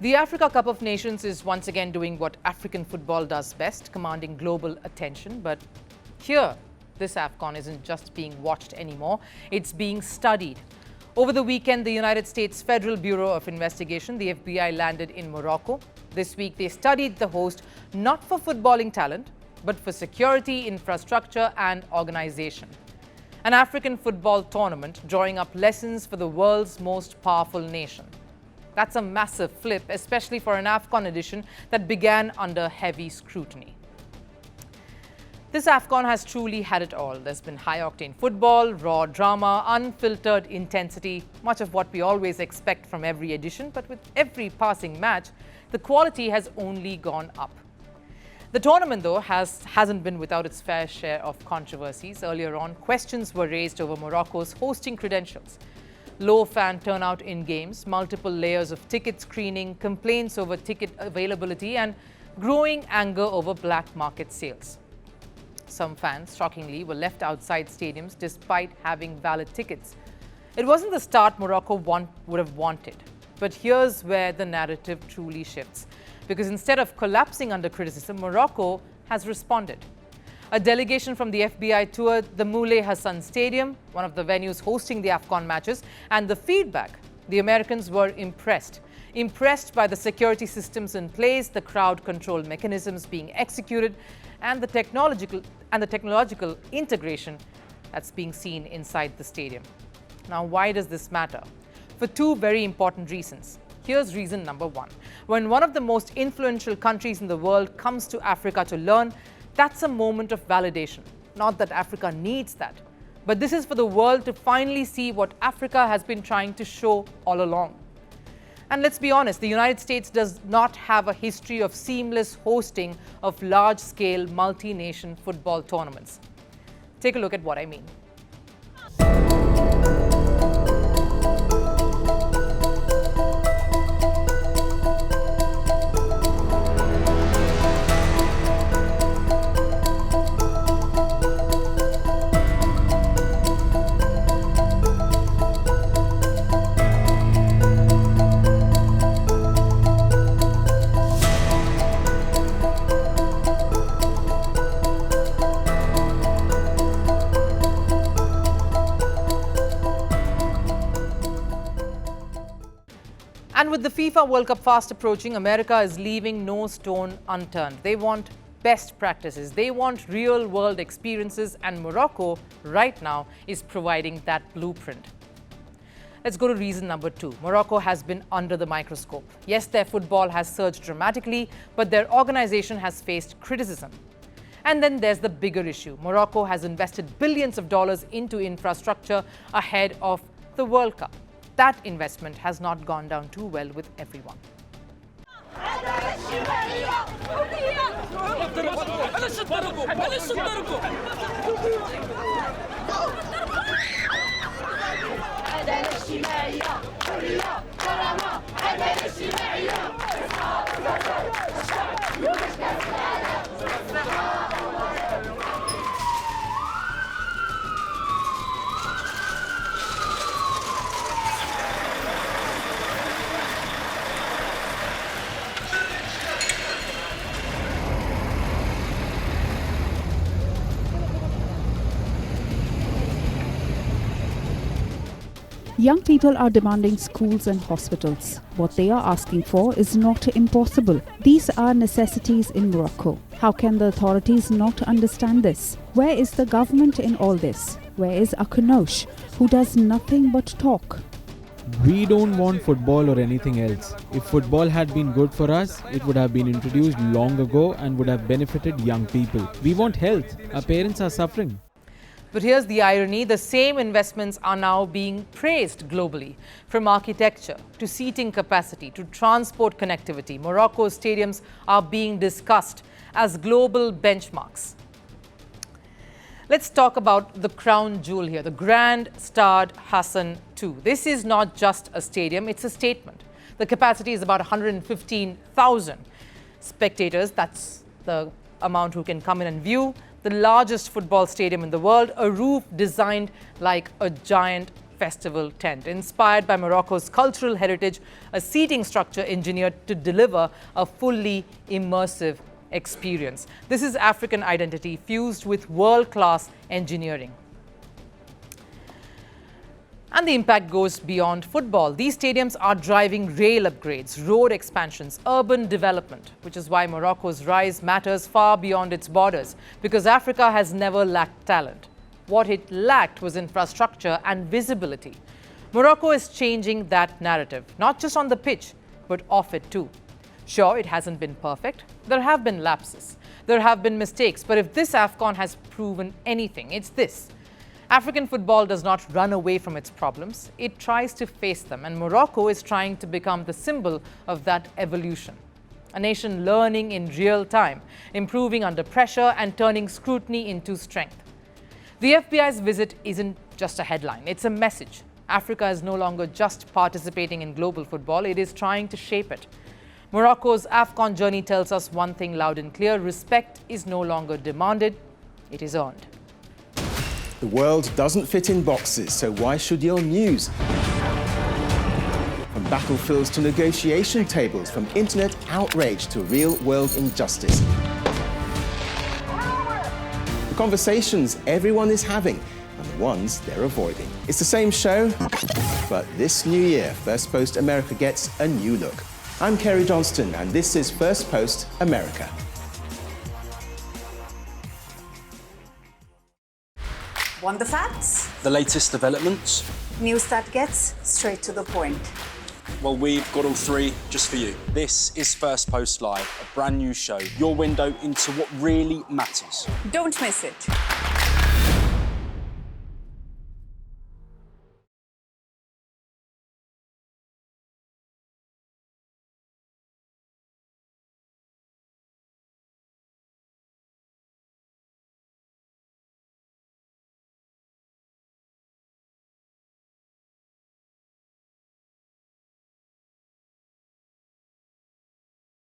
The Africa Cup of Nations is once again doing what African football does best, commanding global attention. But here, this AFCON isn't just being watched anymore, it's being studied. Over the weekend, the United States Federal Bureau of Investigation, the FBI, landed in Morocco. This week, they studied the host not for footballing talent, but for security, infrastructure and organization. An African football tournament drawing up lessons for the world's most powerful nation. That's a massive flip, especially for an AFCON edition that began under heavy scrutiny. This AFCON has truly had it all. There's been high-octane football, raw drama, unfiltered intensity, much of what we always expect from every edition, but with every passing match, the quality has only gone up. The tournament, though, hasn't been without its fair share of controversies. Earlier on, questions were raised over Morocco's hosting credentials. Low fan turnout in games, multiple layers of ticket screening, complaints over ticket availability, and growing anger over black market sales. Some fans, shockingly, were left outside stadiums despite having valid tickets. It wasn't the start Morocco would have wanted. But here's where the narrative truly shifts. Because instead of collapsing under criticism, Morocco has responded. A delegation from the FBI toured the Grand Stade Hassan Stadium, one of the venues hosting the AFCON matches, and the feedback, the Americans were impressed. Impressed by the security systems in place, the crowd control mechanisms being executed, and the technological integration that's being seen inside the stadium. Now, why does this matter? For two very important reasons. Here's reason number one. When one of the most influential countries in the world comes to Africa to learn, that's a moment of validation. Not that Africa needs that, but this is for the world to finally see what Africa has been trying to show all along. And let's be honest, the United States does not have a history of seamless hosting of large-scale multi-nation football tournaments. Take a look at what I mean. And with the FIFA World Cup fast approaching, America is leaving no stone unturned. They want best practices. They want real-world experiences, and Morocco, right now, is providing that blueprint. Let's go to reason number two. Morocco has been under the microscope. Yes, their football has surged dramatically, but their organization has faced criticism. And then there's the bigger issue. Morocco has invested billions of dollars into infrastructure ahead of the World Cup. That investment has not gone down too well with everyone. Young people are demanding schools and hospitals. What they are asking for is not impossible. These are necessities in Morocco. How can the authorities not understand this? Where is the government in all this? Where is Akanosh, who does nothing but talk? We don't want football or anything else. If football had been good for us, it would have been introduced long ago and would have benefited young people. We want health. Our parents are suffering. But here's the irony, the same investments are now being praised globally. From architecture to seating capacity to transport connectivity, Morocco's stadiums are being discussed as global benchmarks. Let's talk about the crown jewel here, the Grand Stade Hassan II. This is not just a stadium, it's a statement. The capacity is about 115,000 spectators. That's the amount who can come in and view the largest football stadium in the world, a roof designed like a giant festival tent. Inspired by Morocco's cultural heritage, a seating structure engineered to deliver a fully immersive experience. This is African identity fused with world-class engineering. And the impact goes beyond football. These stadiums are driving rail upgrades, road expansions, urban development, which is why Morocco's rise matters far beyond its borders, because Africa has never lacked talent. What it lacked was infrastructure and visibility. Morocco is changing that narrative, not just on the pitch, but off it too. Sure, it hasn't been perfect. There have been lapses. There have been mistakes. But if this AFCON has proven anything, it's this. African football does not run away from its problems. It tries to face them. And Morocco is trying to become the symbol of that evolution. A nation learning in real time, improving under pressure and turning scrutiny into strength. The FBI's visit isn't just a headline. It's a message. Africa is no longer just participating in global football. It is trying to shape it. Morocco's AFCON journey tells us one thing loud and clear. Respect is no longer demanded. It is earned. The world doesn't fit in boxes, so why should your news? From battlefields to negotiation tables, from internet outrage to real-world injustice. The conversations everyone is having and the ones they're avoiding. It's the same show, but this new year, Firstpost America gets a new look. I'm Kerry Johnston, and this is Firstpost America. Want the facts? The latest developments? News that gets straight to the point. Well, we've got all three just for you. This is Firstpost Live, a brand new show, your window into what really matters. Don't miss it.